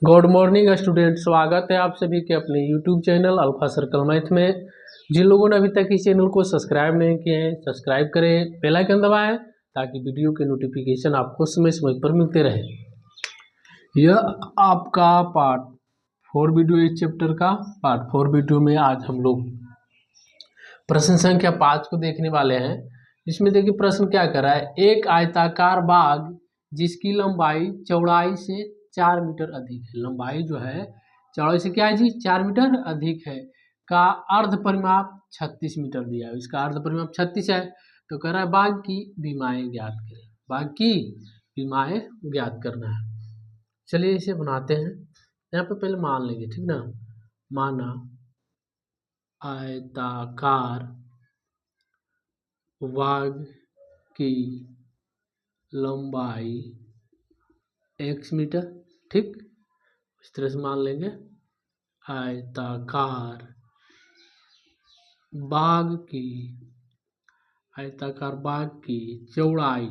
Good morning student, स्वागत है आप सभी के अपने YouTube channel alpha circle math में। जिन लोगों ने अभी तक इस चैनल को सब्सक्राइब नहीं किए हैं, सब्सक्राइब करें, बेल आइकन दबाएं ताकि वीडियो के नोटिफिकेशन आपको समय समय पर मिलते रहे। यह आपका पार्ट 4 वीडियो, इस चैप्टर का पार्ट 4 वीडियो में आज हम लोग प्रश्न संख्या 5 को देखने वाले हैं। इसमें देखिए प्रश्न क्या कर रहा है। एक आयताकार बाग जिसकी लंबाई चौड़ाई से 4 मीटर अधिक है, लंबाई जो है चौड़ाई से क्या है जी 4 मीटर अधिक है, का अर्ध परिमाप 36 मीटर दिया है। इसका अर्ध परिमाप 36 है, तो कह रहा है बाग की विमाएं ज्ञात करें। बाग की विमाएं ज्ञात करना है। चलिए इसे बनाते हैं। यहाँ पे पहले मान लेंगे, ठीक ना। माना आयताकार बाग की लंबाई x मीटर, ठीक। इस तरह से मान लेंगे। आयताकार बाग की चौड़ाई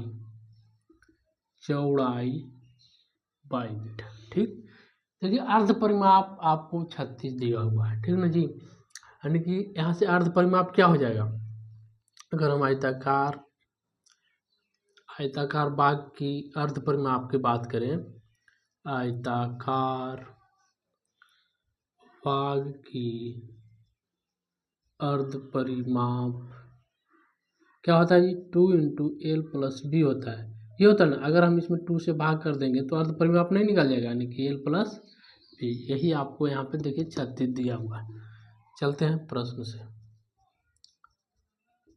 22 मीटर, ठीक। देखिए अर्ध परिमाप आपको 36 दिया हुआ है, ठीक ना जी। यानी कि यहाँ से अर्ध परिमाप क्या हो जाएगा। अगर हम आयताकार बाग की अर्ध परिमाप की बात करें, आयताकार बाग की अर्ध परिमाप क्या होता है जी 2 × L + B होता है। ये होता है ना, अगर हम इसमें 2 से भाग कर देंगे तो अर्ध परिमाप नहीं निकल जाएगा, यानी कि L + B। यही आपको यहाँ पे देखिए 36 दिया हुआ है। चलते हैं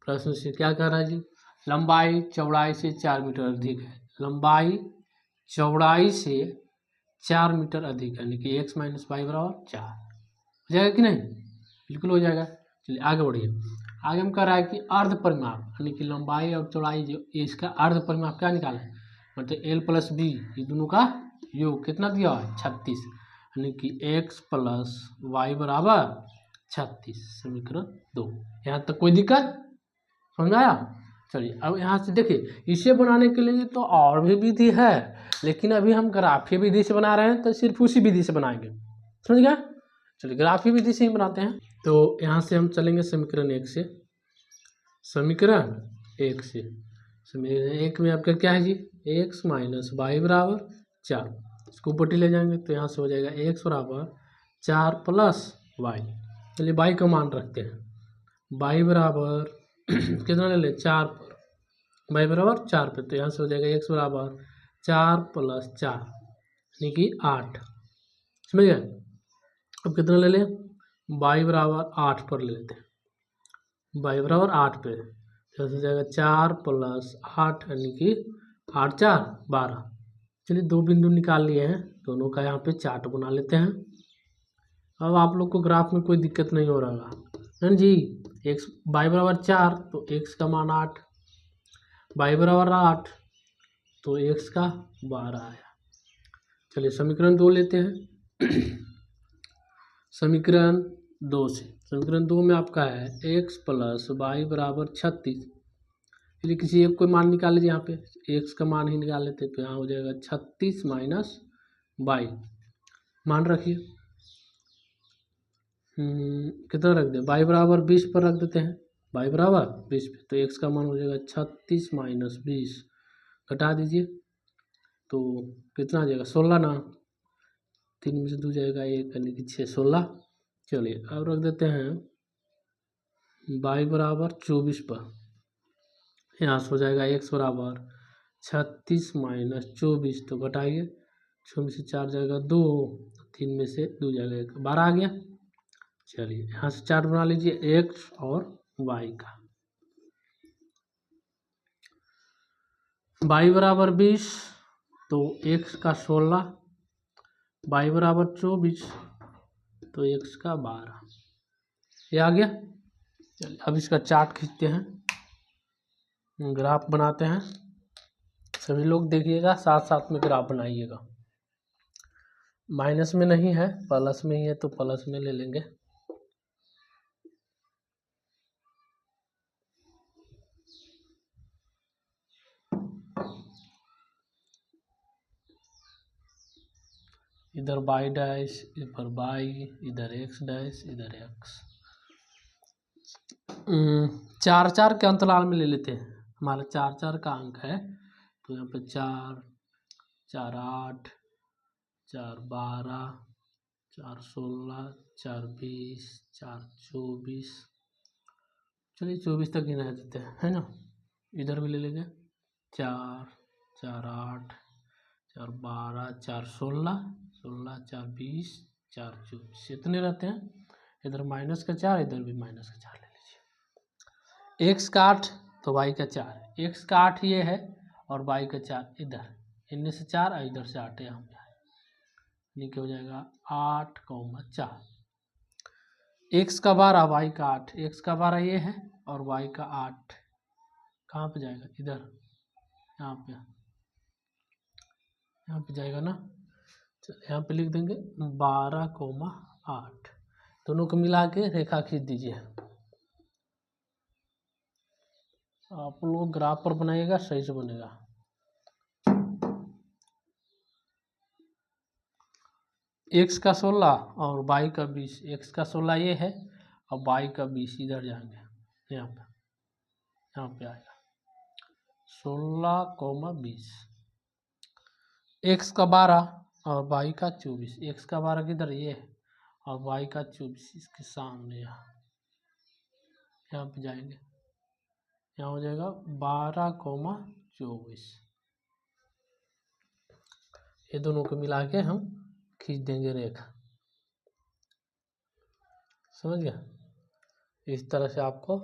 प्रश्न से क्या कह रहा है जी। लंबाई चौड़ाई से 4 मीटर अधिक है, लंबाई चौड़ाई से 4 मीटर अधिक, यानी कि x - y = 4 हो जाएगा कि नहीं। बिल्कुल हो जाएगा। चलिए आगे बढ़िए। आगे हम कह रहा है कि अर्ध परिमाप, यानी कि लंबाई और चौड़ाई जो इसका अर्ध परिमाप क्या निकाला है, मतलब L + B, ये दोनों का योग कितना दिया हुआ है 36, यानी कि x + y = 36। समीकरण 2। यहाँ तक कोई दिक्कत समझ आया। चलिए अब यहाँ से देखिए, इसे बनाने के लिए तो और भी विधि है, लेकिन अभी हम ग्राफीय विधि से बना रहे हैं, तो सिर्फ उसी विधि से बनाएंगे, समझ गया। चलिए ग्राफीय विधि से ही बनाते हैं। तो यहाँ से हम चलेंगे समीकरण 1 से। समीकरण 1 में आपका क्या है जी x - y = 4। इसको ऊपर ले जाएंगे तो यहाँ से हो जाएगा x = 4 + y। चलिए y का मान रखते हैं। y बराबर कितना ले 4 पर, y बराबर 4 पे, तो यहाँ से हो जाएगा x = 4 + 4 यानी कि 8। समझ गए। अब कितना ले लें, y बराबर 8 पर ले लेते हैं। y बराबर 8 पे, तो हो जाएगा 4 + 8 यानी कि 8 × 4 = 12। चलिए दो बिंदु निकाल लिए हैं, दोनों का यहाँ पे चार्ट बना लेते हैं। अब आप लोग को ग्राफ में कोई दिक्कत नहीं हो रहा है जी। x y बराबर 4 तो x का मान 8, y बराबर 8 तो x का 12 आया। चलिए समीकरण 2 लेते हैं। समीकरण 2 से, समीकरण 2 में आपका है x + y = 36। चलिए किसी एक कोई मान निकाल लीजिए। यहाँ पे x का मान ही निकाल लेते, तो यहाँ हो जाएगा 36 - y। मान रखिए, कितना रख दें, y बराबर 20 पर रख देते हैं। y बराबर 20 पे, तो x का मान हो जाएगा 36 - 20। घटा दीजिए तो कितना आ जाएगा 16 ना, 3 में से 2 जाएगा 1, यानी कि 6 16। चलिए अब रख देते हैं y बराबर 24 पर। यहाँ से हो जाएगा x बराबर 36 - 24, तो घटाइए, 6 में से 4 जाएगा 2, 3 में से 2 जाएगा 1, 12 आ गया। चलिए यहाँ से चार्ट बना लीजिए x और y का। y बराबर 20 तो x का 16, y बराबर 24 तो x का 12, ये आ गया। चलिए अब इसका चार्ट खींचते हैं, ग्राफ बनाते हैं। सभी लोग देखिएगा, साथ साथ में ग्राफ बनाइएगा। माइनस में नहीं है, प्लस में ही है, तो प्लस में ले लेंगे। इधर बाई डैश, इधर बाई, इधर एक्स डैश, इधर एक्स। 4-4 के अंतराल में ले लेते हैं, हमारा 4-4 का अंक है, तो यहाँ पे 4, 4 8, 4 12, 4 16, 4 20, 4 24, चलिए 24 तक गिना देते हैं, है ना। इधर भी ले लेंगे 4, 4 8, 4 12, 4 16, 16, 4 20, 4 24, इतने रहते हैं। इधर माइनस का 4, इधर भी माइनस का 4 ले लीजिए। एक्स का 8 तो वाई का 4, एक्स का 8 ये है और वाई का 4 इधर, इनमें से 4 और इधर से 8 यहाँ पे आए, नीचे हो जाएगा 8, 4। एक्स का 12, वाई का 8, एक्स का 12 ये है और वाई का 8 कहाँ पे जाएगा, इधर, यहाँ पे जाएगा ना। यहाँ पे लिख देंगे 12, 8, दोनों को मिला के रेखा खींच दीजिए। आप लोग ग्राफ पर बनाइएगा, सही से बनेगा। एक्स का 16 और वाई का 20, एक्स का 16 ये है और वाई का 20 इधर जाएंगे, यहाँ पे आएगा 16, 20। एक्स का 12 और वाई का 24, एक्स का 12 किधर ये है और वाई का 24 इसके सामने यहाँ पे जाएंगे, यहाँ हो जाएगा 12, 24। ये दोनों को मिला के हम खींच देंगे रेखा, समझ गया। इस तरह से आपको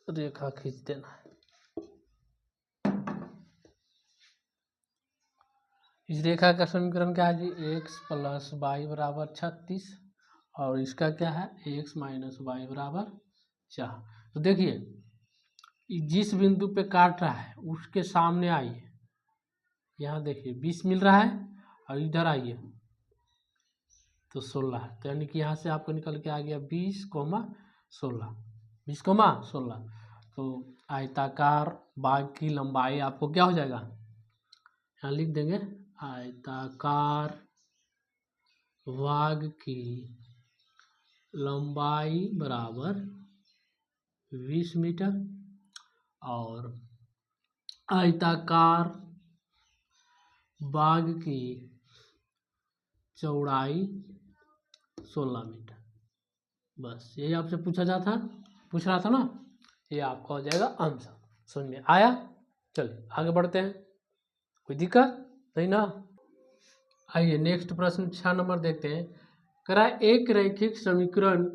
रेखा खींच देना है। इस रेखा का समीकरण क्या है जी, x प्लस वाई बराबर 36 और इसका क्या है x माइनस वाई बराबर 4। तो देखिए जिस बिंदु पे काट रहा है उसके सामने आइए, यहाँ देखिए 20 मिल रहा है और इधर आइए तो 16 है, तो यानी कि यहाँ से आपको निकल के आ गया 20, 16, 20, 16। तो आयताकार बाग की लंबाई आपको क्या हो जाएगा, यहाँ लिख देंगे आयताकार वाग की लंबाई बराबर 20 मीटर और आयताकार बाग की चौड़ाई 16 मीटर। बस यही आपसे पूछ रहा था ना, ये आपका हो जाएगा आंसर। समझ में आया। चलिए आगे बढ़ते हैं, कोई दिक्कत नहीं ना। आइए नेक्स्ट प्रश्न 6 नंबर देखते हैं। करा एक रैखिक समीकरण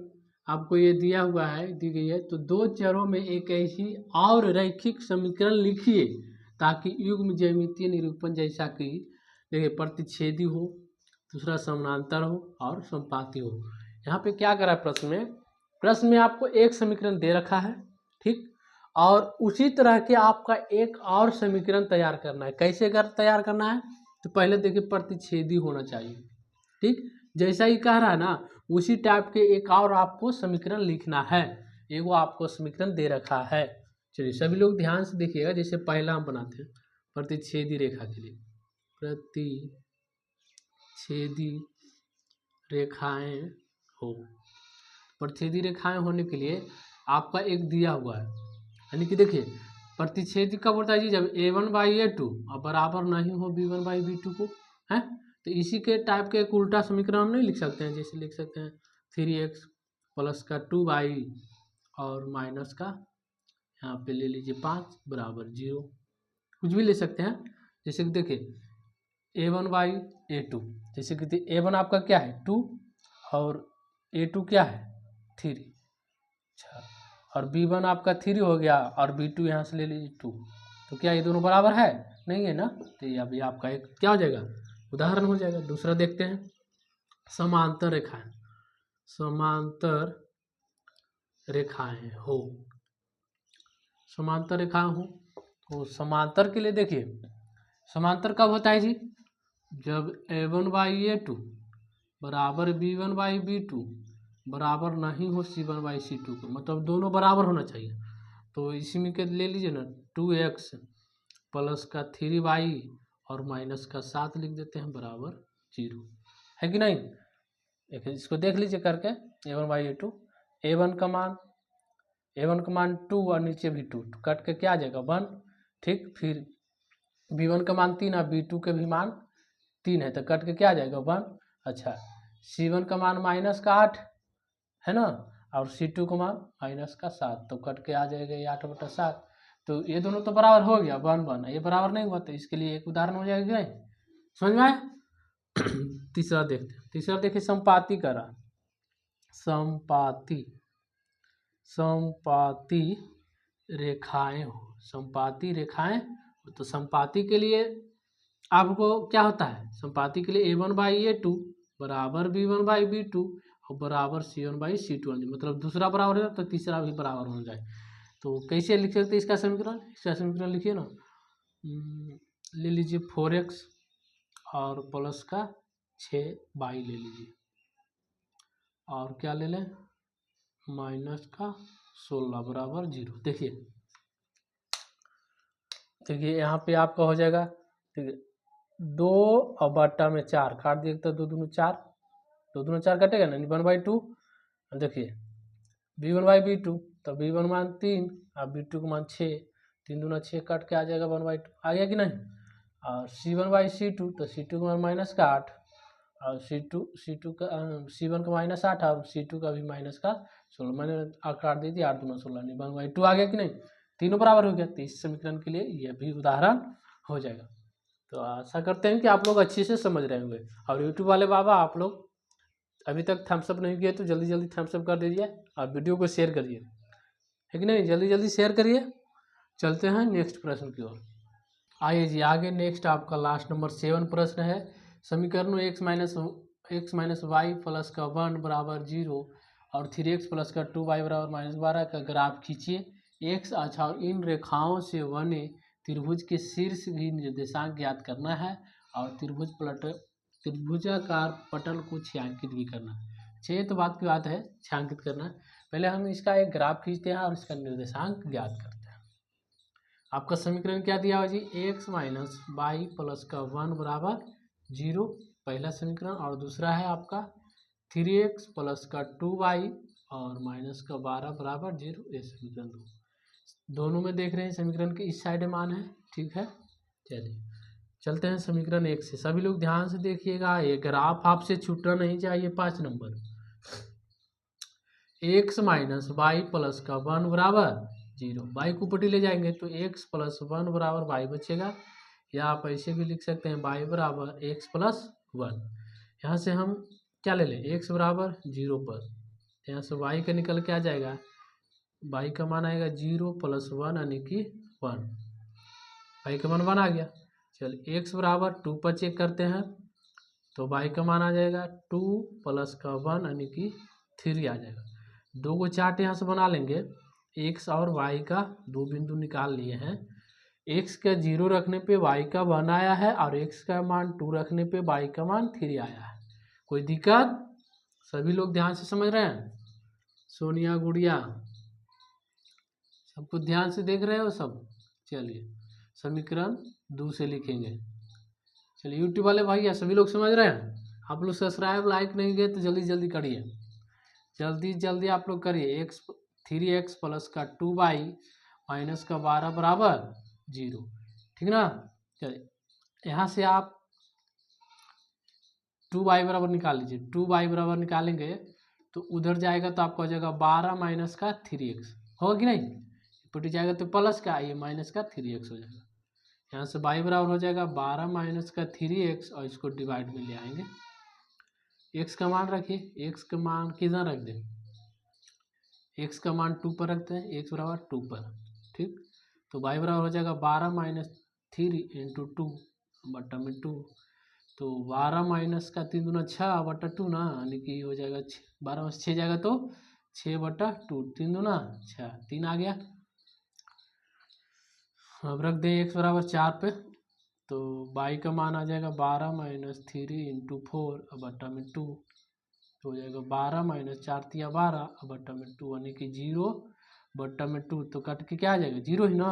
आपको ये दिया हुआ है, दी गई है, तो दो चरों में एक ऐसी और रैखिक समीकरण लिखिए ताकि युग्म ज्यामितीय निरूपण जैसा कि देखिए प्रतिच्छेदी हो, दूसरा समानांतर हो और समपाती हो। यहाँ पे क्या करा प्रश्न में आपको एक समीकरण दे रखा है, ठीक, और उसी तरह के आपका एक और समीकरण तैयार करना है। कैसे तैयार करना है, तो पहले देखिए प्रतिच्छेदी होना चाहिए, ठीक, जैसा ही कह रहा है ना उसी टाइप के एक और आपको समीकरण लिखना है। एगो आपको समीकरण दे रखा है। चलिए सभी लोग ध्यान से देखिएगा। जैसे पहला हम बनाते हैं प्रतिच्छेदी रेखा के लिए, प्रतिच्छेदी रेखाएं हो, प्रतिच्छेदी रेखाएं होने के लिए आपका एक दिया हुआ है, यानी कि देखिए प्रतिच्छेदी कब होता है जी, जब a1/a2 और बराबर नहीं हो b1/b2 को, है। तो इसी के टाइप के एक उल्टा समीकरण हम नहीं लिख सकते हैं, जैसे लिख सकते हैं 3x प्लस का 2y और माइनस का यहाँ पे ले लीजिए 5 बराबर 0, कुछ भी ले सकते हैं। जैसे कि देखिए a1/a2, जैसे कि a1 आपका क्या है 2 और a2 क्या है 3, अच्छा, और b1 आपका 3 हो गया और b2 यहाँ से ले लीजिए 2, तो क्या ये दोनों बराबर है, नहीं है ना। तो ये अभी आपका एक क्या हो जाएगा, उदाहरण हो जाएगा। दूसरा देखते हैं समांतर रेखाएं, समांतर रेखाएं हो, समांतर रेखाएं हो। तो समांतर के लिए देखिए समांतर कब होता है जी, जब a1/a2 बराबर b1/b2 बराबर नहीं हो c1/c2 को, मतलब दोनों बराबर होना चाहिए। तो इसी में के ले लीजिए ना 2x प्लस का 3y और माइनस का 7 लिख देते हैं बराबर जीरो, है कि नहीं। देखिए इसको देख लीजिए करके, a1/a2, a1 का मान 2 और नीचे भी 2, कट के क्या आ जाएगा 1, ठीक। फिर b1 का मान 3 और b2 के भी मान 3 है, तो कट के क्या आ जाएगा 1। अच्छा, c1 का मान -8 है ना, और c2 का मान -7, तो कट के आ जाएगा ये 8/7। तो ये दोनों तो बराबर हो गया 1 1, ये बराबर नहीं हुआ, तो इसके लिए एक उदाहरण हो जाएगा, समझ में आया। तीसरा देखते हैं, तीसरा देखिए संपाती करा, संपाती रेखाएं हो, संपाती रेखाएं। तो संपाती के लिए आपको क्या होता है, संपाती के लिए a1/a2 बराबर b1/b2 और बराबर c1/c2, मतलब दूसरा बराबर है तो तीसरा भी बराबर होना जाए। तो कैसे लिख सकते हैं इसका समीकरण, इसका समीकरण लिखिए ना, ले लीजिए 4x और प्लस का 6y ले लीजिए, और क्या ले लें माइनस का 16 बराबर 0। देखिए यहाँ पे आपका हो जाएगा, ठीक है, 2 और बट्टा में 4 काट दिए तो 2 दूनी 4, 2 दूनी 4 कटेगा ना, 1/2। देखिए b1/b2, तो b1 मान 3 और b2 का मान 6, 3 दूना 6 कट के आ जाएगा 1/2, आ गया कि नहीं। और c1/c2, तो c2 का मान -8 और c2 का c1 का -8 और c2 का भी -16, मैंने काट दी थी, 8 दूना 16, 1/2 आ गया कि नहीं, तीनों बराबर हो गया। तो इस समीकरण के लिए यह भी उदाहरण हो जाएगा। तो आशा करते हैं कि आप लोग अच्छे से समझ रहे होंगे। और यूट्यूब वाले बाबा, आप लोग अभी तक थम्सअप नहीं किए तो जल्दी जल्दी थम्सअप कर दीजिए और वीडियो को शेयर करिए, है कि नहीं, जल्दी जल्दी शेयर करिए। चलते हैं नेक्स्ट प्रश्न की ओर। आइए जी आगे, नेक्स्ट आपका लास्ट नंबर 7 प्रश्न है। समीकरण x माइनस वाई प्लस का 1 बराबर 0 और 3x प्लस का 2y बराबर -12 का ग्राफ खींचिए। x अक्ष और इन रेखाओं से बने त्रिभुज के शीर्ष की निर्देशांक ज्ञात करना है और त्रिभुजाकार पटल को छायांकित भी करना है। अच्छा, ये तो बात की बात है, छायांकित करना। पहले हम इसका एक ग्राफ खींचते हैं और इसका निर्देशांक ज्ञात करते हैं। आपका समीकरण क्या दिया हुआ जी, x माइनस वाई प्लस का 1 बराबर 0, पहला समीकरण। और दूसरा है आपका 3x प्लस का 2y और माइनस का 12 बराबर 0, ये समीकरण दोनों में देख रहे हैं समीकरण के इस साइड मान है, ठीक है। चलिए चलते हैं समीकरण 1 से। सभी लोग ध्यान से देखिएगा, ये ग्राफ आपसे छूटना नहीं चाहिए। 5 number, x minus Y plus का 1 बराबर 0, वाई को ऊपर ले जाएंगे तो x प्लस 1 बराबर वाई बचेगा, या आप ऐसे भी लिख सकते हैं वाई बराबर x प्लस 1। यहाँ से हम क्या ले लें, x बराबर 0 पर, यहाँ से y का निकल के आ जाएगा, y का मान आएगा 0 प्लस 1 यानी कि 1, y का मान 1 आ गया। चलिए x बराबर 2 पर चेक करते हैं, तो y का मान आ जाएगा 2 प्लस का 1 यानी कि 3 आ जाएगा। 2 को चार्ट यहाँ से बना लेंगे, x और y का 2 बिंदु निकाल लिए हैं। x का 0 रखने पे y का 1 आया है और x का मान 2 रखने पे y का मान 3 आया है। कोई दिक्कत, सभी लोग ध्यान से समझ रहे हैं, सोनिया गुड़िया सब कुछ ध्यान से देख रहे हो सब। चलिए समीकरण 2 से लिखेंगे। चलिए यूट्यूब वाले भैया सभी लोग समझ रहे हैं, आप लोग सब्सक्राइब लाइक नहीं किए तो जल्दी जल्दी करिए, जल्दी जल्दी आप लोग करिए। 3x प्लस का 2y माइनस का 12 बराबर 0, ठीक ना। चलिए यहाँ से आप 2y बराबर निकाल लीजिए, 2y बराबर निकालेंगे तो उधर जाएगा तो आपका हो जाएगा 12 माइनस का 3x, होगा कि नहीं, पटी जाएगा तो प्लस का, ये माइनस का 3x हो जाएगा। यहाँ से y बराबर हो जाएगा 12 माइनस का 3x और इसको डिवाइड में ले आएंगे। x का मान रखिए, x का मान कितना रख दें, x का मान 2 पर रखते हैं, x बराबर 2 पर, ठीक। तो y बराबर हो जाएगा 12 माइनस 3 इंटू 2 बट्टा में 2, तो 12 माइनस का 3 दूना 6 बट्टा 2 ना, यानी कि हो जाएगा 12 में 6 जाएगा तो 6 बट्टा 2, 3 दूना 6, 3 आ गया। अब रख दें x बराबर 4 पे, तो y का मान आ जाएगा 12 माइनस 3 इंटू 4 बट्टा में 2, तो हो जाएगा 12 माइनस 4 तिया 12 बट्टा में 2, यानी कि 0 बट्टा में 2, तो कट के क्या आ जाएगा 0 ही ना।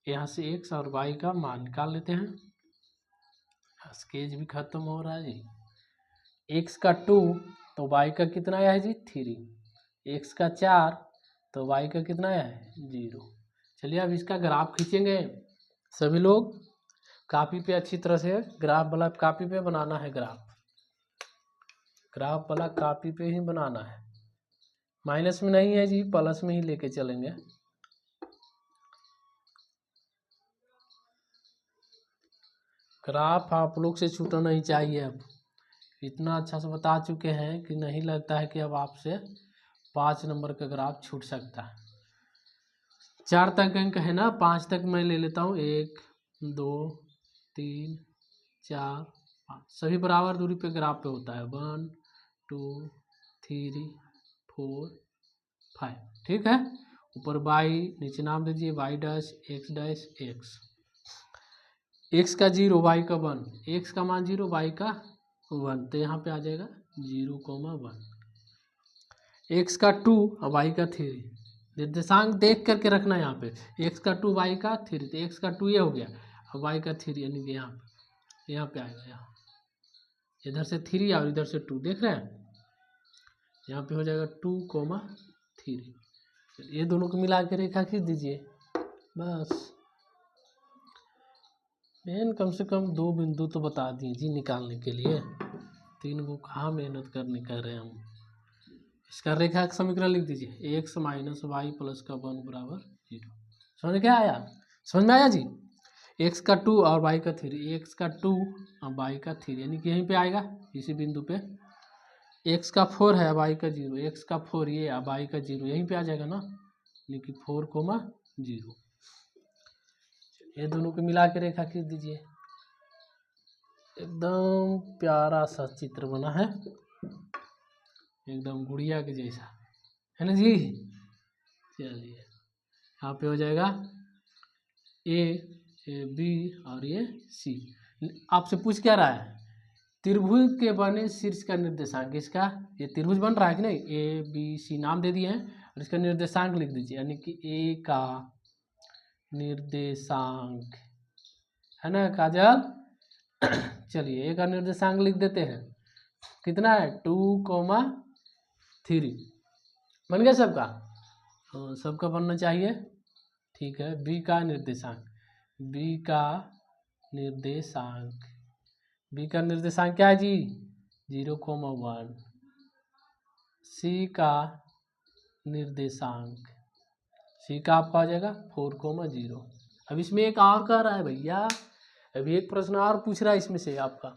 यहाँ से x और y का मान निकाल लेते हैं, यहाँ स्केच भी खत्म हो रहा है जी। x का 2 तो y का कितना आया है जी 3, x का 4 तो y का कितना आया है 0। चलिए अब इसका ग्राफ खींचेंगे सभी लोग। कापी पे अच्छी तरह से ग्राफ वाला कापी पे बनाना है, ग्राफ वाला कापी पे ही बनाना है, माइनस में नहीं है जी, प्लस में ही लेके चलेंगे। ग्राफ आप लोग से छूटना नहीं चाहिए। अब इतना अच्छा से बता चुके हैं कि नहीं लगता है कि अब आपसे 5 नंबर का ग्राफ छूट सकता है। 4 तक अंक है ना, 5 तक मैं ले लेता हूँ। 1 2 3 4 5 सभी बराबर दूरी पे ग्राफ पे होता है। 1 2 3 4 5 ठीक है। ऊपर y नीचे नाम दीजिए y डैश x, x का 0 y का 1, x का मान 0 y का 1, तो यहाँ पे आ जाएगा 0,1। x का 2 और y का 3, निर्देशांक देख करके रखना यहाँ पे। x का 2 y का 3, तो x का 2 ये हो गया और y का 3 यानी कि यहाँ पे आएगा। यहाँ इधर से 3 और इधर से 2 देख रहे हैं, यहाँ पे हो जाएगा 2,3। ये दोनों को मिला के रेखा खींच दीजिए बस। मेन कम से कम 2 बिंदु तो बता दिए जी निकालने के लिए, 3 को कहाँ मेहनत करने कर रहे हैं हम। इसका रेखा समीकरण लिख दीजिए, x माइनस वाई प्लस का 1 बराबर 0। समझ क्या आया, समझ में आया जी। x का 2 और y का 3, x का 2 और y का 3 यानी कि यहीं पे आएगा इसी बिंदु पे। x का 4 है y का 0, x का 4 ये और y का 0 यहीं पे आ जाएगा ना, यानी कि 4,0। ये दोनों को मिला के रेखा खींच दीजिए। एकदम प्यारा सा चित्र बना है, एकदम गुड़िया के जैसा है ना जी। चलिए यहाँ पे हो जाएगा ए बी और ये सी। आपसे पूछ क्या रहा है, त्रिभुज के बने शीर्ष का निर्देशांक। इसका ये त्रिभुज बन रहा है कि नहीं, ए बी सी नाम दे दिए हैं और इसका निर्देशांक लिख दीजिए, यानी कि ए का निर्देशांक है ना काजल। चलिए ए का निर्देशांक लिख देते हैं, कितना है 2,3। बन गया सबका, हाँ सबका बनना चाहिए ठीक है। बी का निर्देशांक, बी का निर्देशांक, बी का निर्देशांक क्या है जी 0,1। सी का निर्देशांक, सी का आपका आ जाएगा 4,0। अब इसमें एक और कह रहा है भैया, अभी एक प्रश्न और पूछ रहा है इसमें से आपका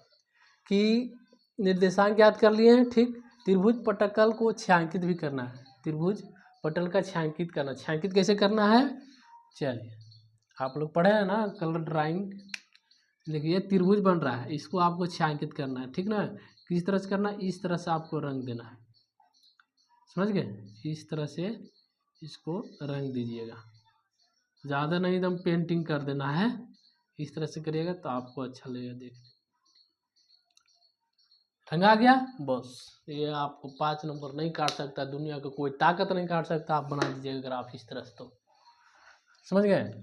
कि निर्देशांक याद कर लिए हैं ठीक, त्रिभुज पटल को छायांकित भी करना है। त्रिभुज पटल का छायांकित करना, छायांकित कैसे करना है चलिए आप लोग पढ़े हैं ना कलर ड्राइंग। देखिए त्रिभुज बन रहा है, इसको आपको छायांकित करना है ठीक ना। किस तरह से करना है, इस तरह से आपको रंग देना है, समझ गए। इस तरह से इसको रंग दीजिएगा, ज़्यादा नहीं एकदम पेंटिंग कर देना है। इस तरह से करिएगा तो आपको अच्छा लगेगा देखने। रंग आ गया बस, ये आपको 5 नंबर नहीं काट सकता, दुनिया का कोई ताकत नहीं काट सकता। आप बना दीजिएगा ग्राफ इस तरह से, तो समझ गए।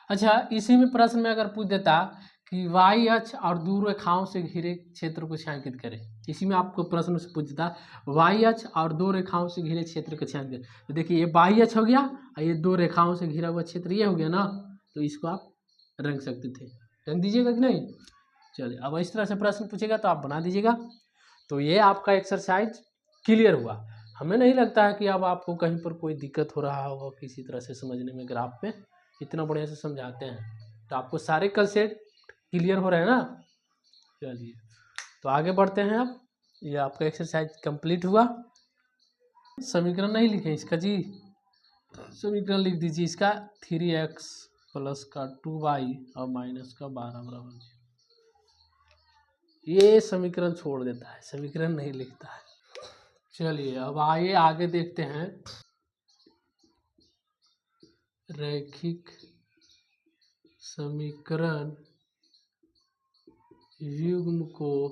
अच्छा इसी में प्रश्न में अगर पूछ देता कि y अक्ष और दूर रेखाओं से घिरे क्षेत्र को छायांकित करें, इसी में आपको प्रश्न से पूछ देता y अक्ष और 2 रेखाओं से घिरे क्षेत्र को छायांकित करें, तो देखिए ये y अक्ष हो गया और ये 2 रेखाओं से घिरा हुआ क्षेत्र ये हो गया ना, तो इसको आप रंग सकते थे। रंग दीजिएगा कि नहीं। चलिए अब इस तरह से प्रश्न पूछेगा तो आप बना दीजिएगा। तो ये आपका एक्सरसाइज क्लियर हुआ। हमें नहीं लगता है कि अब आपको कहीं पर कोई दिक्कत हो रहा होगा किसी तरह से समझने में, ग्राफ पे इतना बढ़िया से समझाते हैं। तो आपको सारे कंसेप्ट क्लियर हो रहे हैं ना। चलिए तो आगे बढ़ते हैं। अब ये आपका एक्सरसाइज कंप्लीट हुआ। समीकरण नहीं लिखे इसका जी, समीकरण लिख दीजिए इसका 3x प्लस का 2y और माइनस का 12 बराबर 0। ये समीकरण छोड़ देता है, समीकरण नहीं लिखता है। चलिए अब आइए आगे देखते हैं। रैखिक समीकरण युग्म को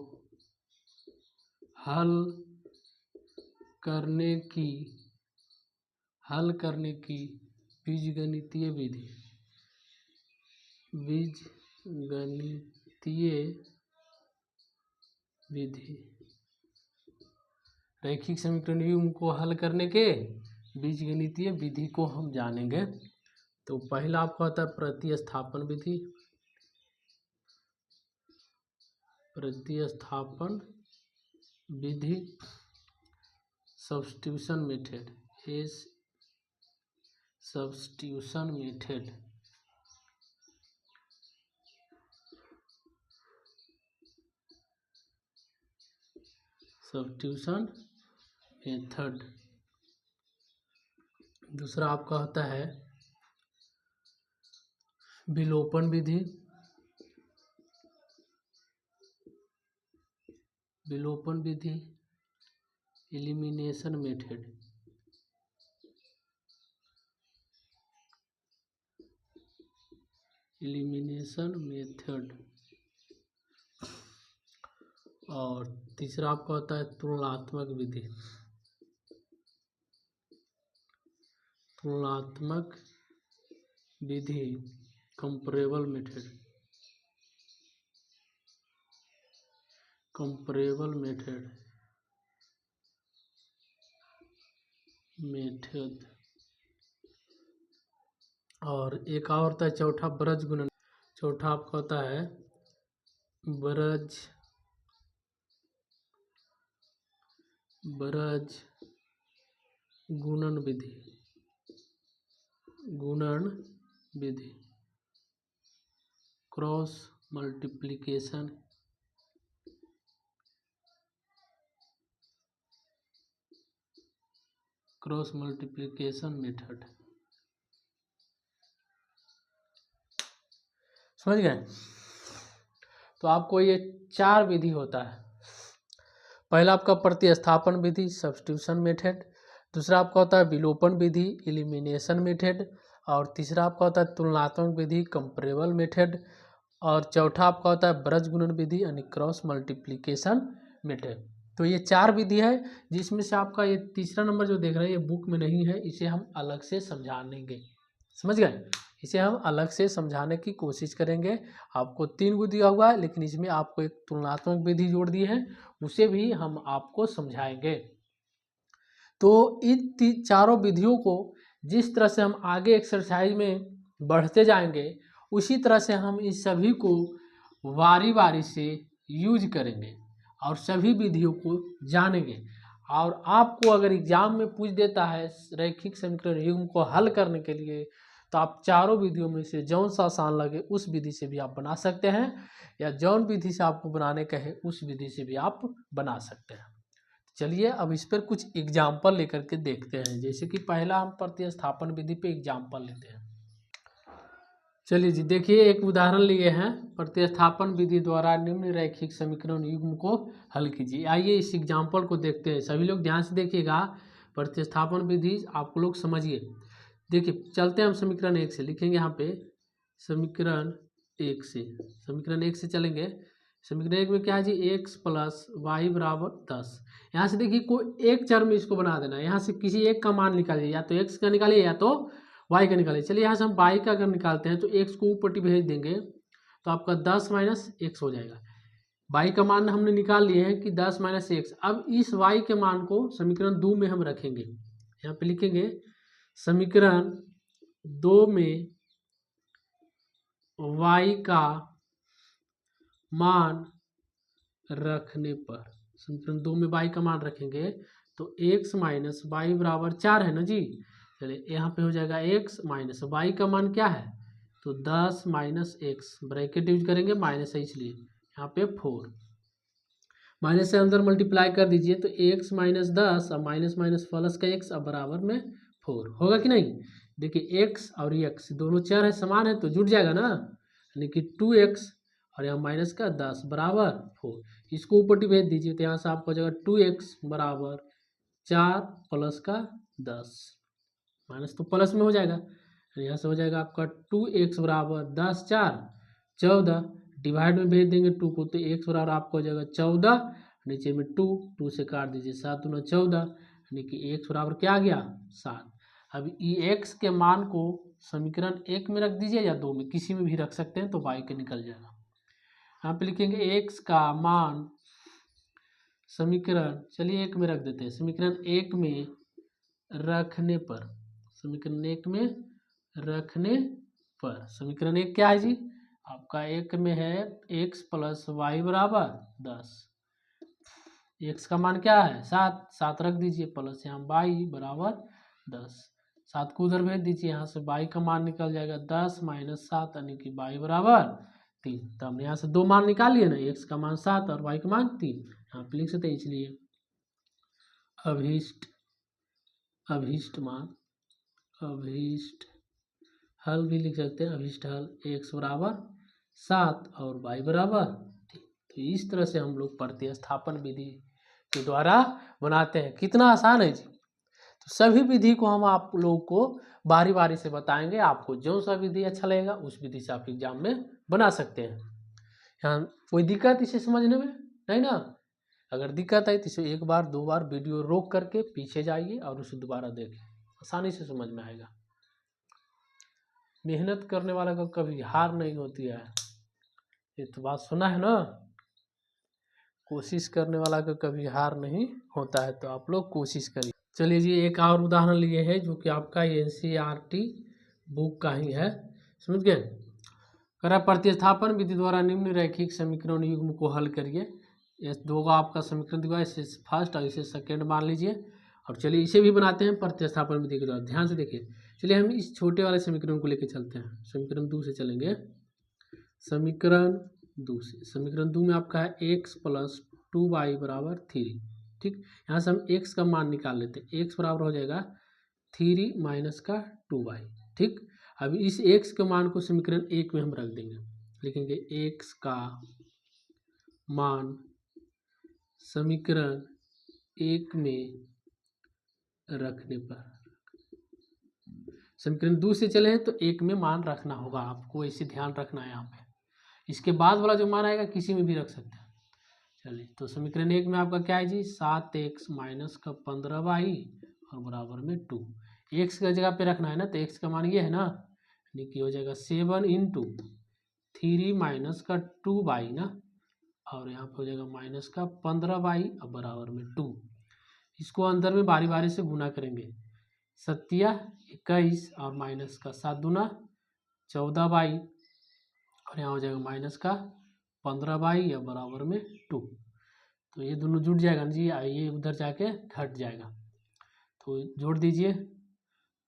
हल करने की बीजगणितीय विधि, बीजगणितीय विधि, रैखिक समीकरण युग्म को हल करने के बीजगणितीय विधि को हम जानेंगे। तो पहला आपका होता है प्रतिस्थापन विधि, प्रतिस्थापन विधि, substitution method, substitution method, substitution method. दूसरा आपका होता है विलोपन विधि, विलोपन विधि, एलिमिनेशन मेथड, एलिमिनेशन मेथड। और तीसरा आपका होता है तुलनात्मक विधि, तुलनात्मक विधि, कंपैरेबल मेथड, कंपैरेबल मेथड, और एक और होता है चौथा ब्रज गुणन। चौथा आपका होता है ब्रज गुणन विधि, गुणन विधि, cross multiplication, cross multiplication method. समझ गए? तो आपको ये 4 विधि होता है। पहला आपका प्रतिस्थापन विधि, सब्स्टिट्यूशन मेथड, दूसरा आपका होता है विलोपन विधि, एलिमिनेशन मेथड, और तीसरा आपका होता है तुलनात्मक विधि, कंपैरेबल मेथड, और चौथा आपका होता है ब्रज गुणन विधि यानी क्रॉस मल्टीप्लिकेशन मेथड। तो ये 4 विधि है, जिसमें से आपका ये तीसरा नंबर जो देख रहे हैं ये बुक में नहीं है, इसे हम अलग से समझाएंगे। समझ गए? इसे हम अलग से समझाने की कोशिश करेंगे। आपको 3 विधि दिया हुआ है, लेकिन इसमें आपको एक तुलनात्मक विधि जोड़ दी है, उसे भी हम आपको समझाएंगे। तो इन चारों विधियों को जिस तरह से हम आगे एक्सरसाइज में बढ़ते जाएंगे, उसी तरह से हम इस सभी को बारी बारी से यूज करेंगे और सभी विधियों को जानेंगे। और आपको अगर एग्जाम में पूछ देता है रैखिक समीकरण युग्म को हल करने के लिए, तो आप चारों विधियों में से जौन सा आसान लगे उस विधि से भी आप बना सकते हैं, या जौन विधि से आपको बनाने कहे उस विधि से भी आप बना सकते हैं। चलिए अब इस पर कुछ एग्जाम्पल लेकर के देखते हैं। जैसे कि पहला हम प्रतिस्थापन विधि पे एग्जाम्पल लेते हैं। चलिए जी, देखिए एक उदाहरण लिए हैं, प्रतिस्थापन विधि द्वारा निम्न रैखिक समीकरण युग्म को हल कीजिए। आइए इस एग्जाम्पल को देखते हैं। सभी लोग ध्यान से देखिएगा, प्रतिस्थापन विधि आप लोग समझिए। देखिए चलते हैं हम समीकरण 1 से, लिखेंगे यहाँ पे समीकरण 1 से, समीकरण 1 से चलेंगे। समीकरण 1 में क्या है जी, x प्लस वाई बराबर 10। यहाँ से देखिए कोई एक चर में इसको बना देना है, यहाँ से किसी एक का मान निकालिए, या तो x का निकालिए या तो y का निकालिए। चलिए यहाँ से हम y का अगर निकालते हैं तो x को ऊपर भेज देंगे तो आपका 10 माइनस x हो जाएगा। y का मान हमने निकाल लिए हैं कि 10 माइनस x। अब इस y के मान को समीकरण 2 में हम रखेंगे। यहाँ पे लिखेंगे समीकरण 2 में y का मान रखने पर, समीकरण 2 में y का मान रखेंगे तो x माइनस वाई बराबर 4 है ना जी। चलिए यहाँ पे हो जाएगा x माइनस वाई का मान क्या है, तो 10 माइनस एक्स, ब्रैकेट यूज करेंगे, माइनस है इसलिए यहाँ पे 4, माइनस से अंदर मल्टीप्लाई कर दीजिए तो x माइनस 10 और माइनस माइनस प्लस का x अब बराबर में 4 होगा कि नहीं। देखिए x और x दोनों चर है, समान है, तो जुड़ जाएगा ना, यानी कि 2x और यहाँ माइनस का 10 बराबर 4। इसको ऊपर भेज दीजिए तो यहाँ से आपको हो जाएगा 2x बराबर 4 प्लस का 10, माइनस तो प्लस में हो जाएगा, यहाँ से हो जाएगा आपका 2x बराबर 10 4 14, डिवाइड में भेज देंगे 2 को तो x बराबर आपको हो जाएगा 14, नीचे में 2 से काट दीजिए, 7 दूना 14, यानी कि x बराबर क्या आ गया 7। अब x के मान को समीकरण 1 में रख दीजिए या 2 में, किसी में भी रख सकते हैं, तो y के निकल जाएगा। यहाँ पे लिखेंगे एक्स का मान समीकरण, चलिए एक में रख देते हैं, समीकरण एक में रखने पर, समीकरण एक में रखने पर, समीकरण एक क्या है जी आपका, एक में है एक्स प्लस वाई बराबर 10, एक्स का मान क्या है 7, 7 रख दीजिए, प्लस यहाँ वाई बराबर 10, 7 को उधर भेज दीजिए, यहाँ से वाई का मान निकल जाएगा 10 माइनस 7 यानी कि वाई बराबर 3। तो हमने यहाँ से दो मान निकाल लिए ना, एक्स का मान 7 और वाई का मान 3, यहाँ पे लिख सकते हैं। इसलिए अभीष्ट अभीष्ट मान, अभीष्ट हल भी लिख सकते हैं, अभीष्ट हल एक्स बराबर 7 और वाई बराबर 3। तो इस तरह से हम लोग प्रतिस्थापन विधि के द्वारा बनाते हैं। कितना आसान है जी। तो सभी विधि को हम आप लोगों को बारी बारी से बताएंगे, आपको जो सा विधि अच्छा लगेगा उस विधि से आप एग्जाम में बना सकते हैं। यहाँ कोई दिक्कत इसे समझने में नहीं ना, अगर दिक्कत है तो इसे एक बार दो बार वीडियो रोक करके पीछे जाइए और उसे दोबारा देखें, आसानी से समझ में आएगा। मेहनत करने वाला को कभी हार नहीं होती है, ये तो बात सुना है ना, कोशिश करने वाला को कभी हार नहीं होता है। तो आप लोग कोशिश करिए। चलिए जी एक और उदाहरण लिए है जो कि आपका NCERT बुक का ही है, समझ गए। करा प्रतिस्थापन विधि द्वारा निम्न रैखिक समीकरण युग्म को हल करिए। ये दो का आपका समीकरण दिया, इसे फर्स्ट और इसे सेकेंड मान लीजिए। और चलिए इसे भी बनाते हैं प्रतिस्थापन विधि के द्वारा, ध्यान से देखिए। चलिए हम इस छोटे वाले समीकरण को लेकर चलते हैं, समीकरण 2 से चलेंगे। समीकरण 2 से, समीकरण 2 में आपका है एक्स प्लस 2y बराबर 3, ठीक। यहाँ से हम x का मान निकाल लेते हैं, x बराबर हो जाएगा 3 माइनस का 2y, ठीक। अब इस x के मान को समीकरण 1 में हम रख देंगे, लिखेंगे x का मान समीकरण 1 में रखने पर, समीकरण 2 से चले हैं तो 1 में मान रखना होगा, आपको ऐसे ध्यान रखना है यहाँ पे। इसके बाद वाला जो मान आएगा किसी में भी रख सकते हैं। चलिए तो समीकरण 1 में आपका क्या है जी, 7x माइनस का 15y और बराबर में 2, x की जगह पे रखना है ना, तो x का मान ये है ना, यानी कि हो जाएगा 7 इंटू 3 माइनस का 2y ना, और यहाँ पे हो जाएगा माइनस का 15y और बराबर में 2। इसको अंदर में बारी बारी से गुना करेंगे, 7 21 और माइनस का 7 दूना 14y और यहाँ हो जाएगा माइनस का 15y या बराबर में 2। तो ये दोनों जुड़ जाएगा ना जी, ये उधर जाके घट जाएगा, तो जोड़ दीजिए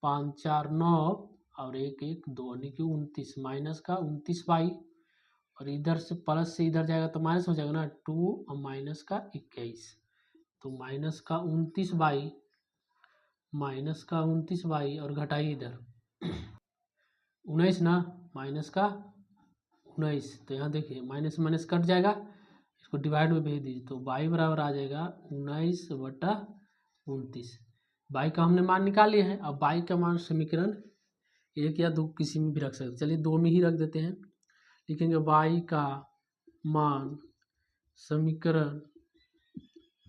5 4 9 और 1 1 2 यानी कि 29 माइनस का 29y और इधर से प्लस से इधर जाएगा तो माइनस हो जाएगा ना 2 और माइनस का 21, तो माइनस का 29y, माइनस का 29y और घटाइए इधर 19 ना, माइनस का 19, तो यहाँ देखिए माइनस माइनस कट जाएगा, इसको डिवाइड में भेज दीजिए, तो y बराबर आ जाएगा 19/29। y का हमने मान निकाल लिया है। अब y का मान समीकरण 1 या 2 किसी में भी रख सकते, चलिए 2 में ही रख देते हैं, लिखेंगे y का मान समीकरण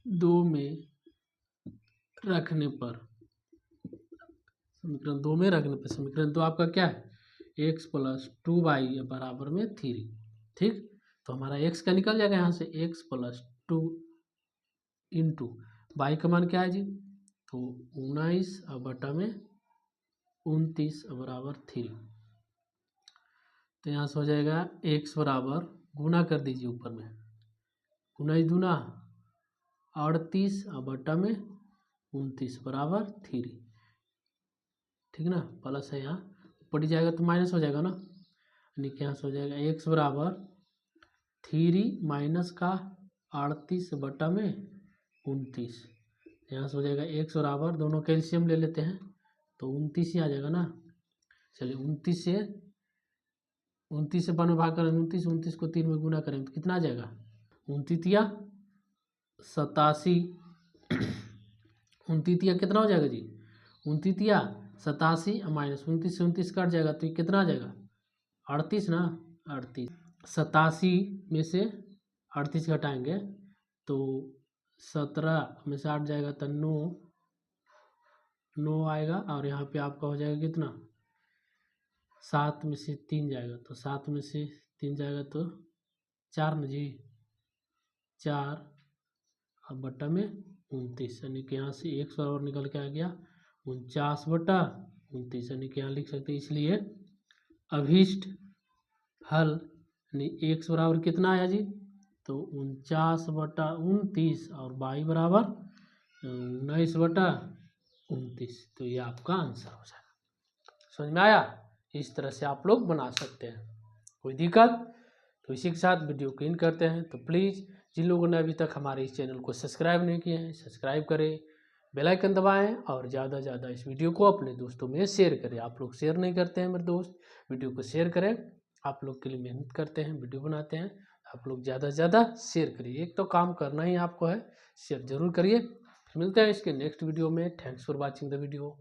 2 में रखने पर, समीकरण 2 में रखने पर, समीकरण 2 आपका क्या है, x प्लस 2y बराबर में 3, ठीक। तो हमारा x का निकल जाएगा यहाँ से, x प्लस 2 इंटू y का मान क्या है जी, तो 19/29 बराबर 3। तो यहाँ से हो जाएगा x बराबर, गुना कर दीजिए ऊपर में, 19 दूना 38/29 बराबर 3, ठीक ना, प्लस है यहाँ पड़ जाएगा तो माइनस हो जाएगा ना, यानी कि यहाँ से हो जाएगा x बराबर 3 माइनस का 38/29, यहाँ से हो जाएगा x बराबर, दोनों कैल्शियम ले लेते हैं तो 29 ही आ जाएगा ना। चलिए 29 से 1 में भाग करें, 29 को 3 में गुना करें तो कितना आ जाएगा, 29 या 87, 29 या कितना हो जाएगा जी, 29 या 87 माइनस 29 से 29 कट जाएगा तो ये कितना आ जाएगा, 38 ना, 38, 87 में से 38 घटाएंगे तो 17 में से 8 जाएगा तो 9 आएगा, और यहाँ पे आपका हो जाएगा कितना, 7 में से 3 जाएगा, तो 7 में से 3 जाएगा तो 4 न जी, 4 और बट्टा में 29, यानी कि यहाँ से x बराबर निकल के आ गया 49/29, यानी कि यहाँ लिख सकते हैं। इसलिए अभीष्ट हल यानी x बराबर कितना आया जी, तो 49/29 और y बराबर 19/29, तो ये आपका आंसर हो जाएगा। समझ में आया? इस तरह से आप लोग बना सकते हैं। कोई दिक्कत? तो इसी के साथ वीडियो को इन करते हैं। तो प्लीज़ जिन लोगों ने अभी तक हमारे इस चैनल को सब्सक्राइब नहीं किए हैं, सब्सक्राइब करें, बेल आइकन दबाएं और ज़्यादा से ज़्यादा इस वीडियो को अपने दोस्तों में शेयर करें। आप लोग शेयर नहीं करते हैं मेरे दोस्त, वीडियो को शेयर करें। आप लोग के लिए मेहनत करते हैं, वीडियो बनाते हैं, आप लोग ज़्यादा से ज़्यादा शेयर करिए। एक तो काम करना ही आपको है, शेयर जरूर करिए। मिलते हैं इसके नेक्स्ट वीडियो में। Thanks for watching the video.